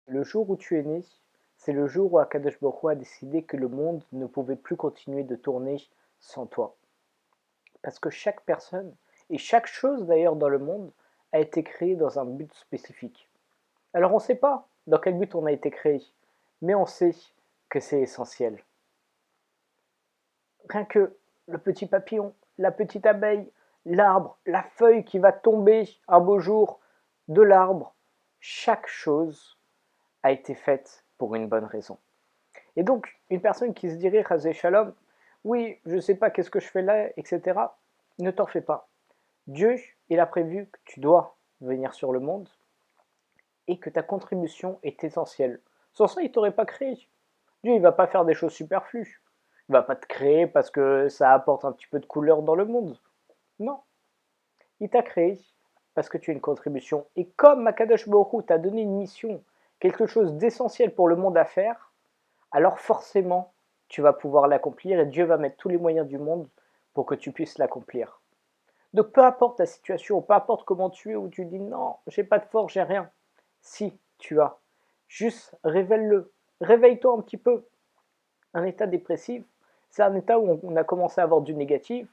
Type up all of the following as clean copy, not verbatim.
Le jour où tu es né, c'est le jour où Akadosh Baruch Hu a décidé que le monde ne pouvait plus continuer de tourner sans toi. Parce que chaque personne, et chaque chose d'ailleurs dans le monde, a été créée dans un but spécifique. Alors on ne sait pas dans quel but on a été créé, mais on sait que c'est essentiel. Rien que le petit papillon, la petite abeille, l'arbre, la feuille qui va tomber un beau jour de l'arbre, chaque chose a été faite pour une bonne raison. Et donc, une personne qui se dirait, Chazé Shalom, oui, je ne sais pas qu'est-ce que je fais là, etc., ne t'en fais pas. Dieu, il a prévu que tu dois venir sur le monde et que ta contribution est essentielle. Sans ça, il ne t'aurait pas créé. Dieu, il ne va pas faire des choses superflues. Il ne va pas te créer parce que ça apporte un petit peu de couleur dans le monde. Non. Il t'a créé parce que tu as une contribution. Et comme Makadosh Baruch Hu t'a donné une mission, quelque chose d'essentiel pour le monde à faire, alors forcément, tu vas pouvoir l'accomplir et Dieu va mettre tous les moyens du monde pour que tu puisses l'accomplir. Donc peu importe ta situation, peu importe comment tu es, où tu dis non, j'ai pas de force, j'ai rien. Si tu as, juste révèle-le. Réveille-toi un petit peu. Un état dépressif, c'est un état où on a commencé à avoir du négatif,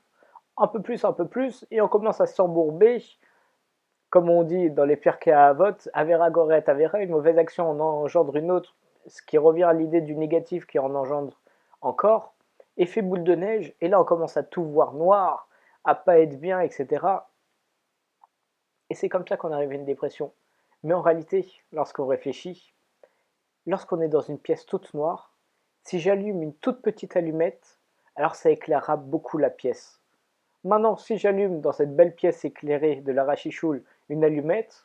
un peu plus, et on commence à s'embourber, comme on dit dans les Pirkei Avot, Avera Goret Avera, une mauvaise action en engendre une autre, ce qui revient à l'idée du négatif qui en engendre encore, effet boule de neige, et là on commence à tout voir noir, à pas être bien, etc. Et c'est comme ça qu'on arrive à une dépression. Mais en réalité, lorsqu'on réfléchit, lorsqu'on est dans une pièce toute noire, si j'allume une toute petite allumette, alors ça éclairera beaucoup la pièce. Maintenant, si j'allume dans cette belle pièce éclairée de l'arachichoul une allumette,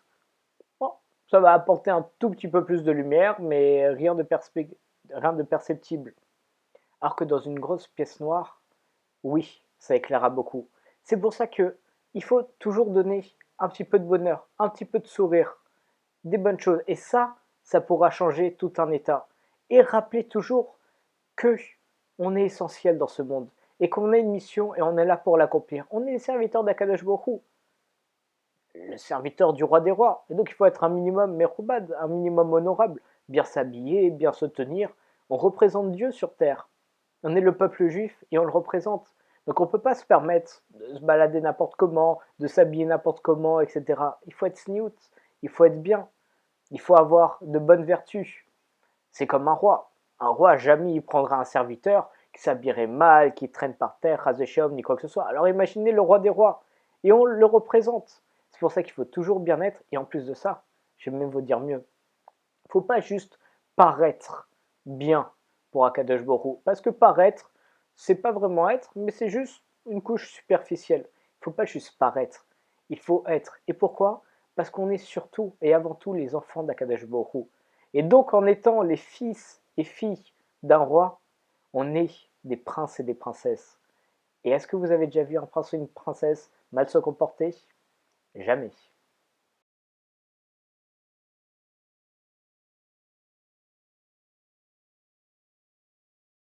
bon, ça va apporter un tout petit peu plus de lumière, mais rien de perceptible. Alors que dans une grosse pièce noire, oui, ça éclairera beaucoup. C'est pour ça que il faut toujours donner un petit peu de bonheur, un petit peu de sourire, des bonnes choses. Et ça pourra changer tout un état. Et rappelez toujours que on est essentiel dans ce monde et qu'on a une mission et on est là pour l'accomplir. On est les serviteurs d'Akadosh Baruch le serviteur du roi des rois. Et donc il faut être un minimum meroubad, un minimum honorable, bien s'habiller, bien se tenir. On représente Dieu sur terre. On est le peuple juif et on le représente. Donc on ne peut pas se permettre de se balader n'importe comment, de s'habiller n'importe comment, etc. Il faut être sniout, il faut être bien, il faut avoir de bonnes vertus. C'est comme un roi. Un roi, jamais il prendra un serviteur qui s'habillerait mal, qui traîne par terre, Razeshom, ni quoi que ce soit. Alors imaginez le roi des rois. Et on le représente. C'est pour ça qu'il faut toujours bien être. Et en plus de ça, je vais même vous dire mieux. Il ne faut pas juste paraître bien pour Akadosh Borou. Parce que paraître, c'est pas vraiment être, mais c'est juste une couche superficielle. Il ne faut pas juste paraître. Il faut être. Et pourquoi? Parce qu'on est surtout et avant tout les enfants d'Akadosh Borou. Et donc en étant les fils et filles d'un roi, on est des princes et des princesses. Et est-ce que vous avez déjà vu un prince ou une princesse mal se comporter? Jamais.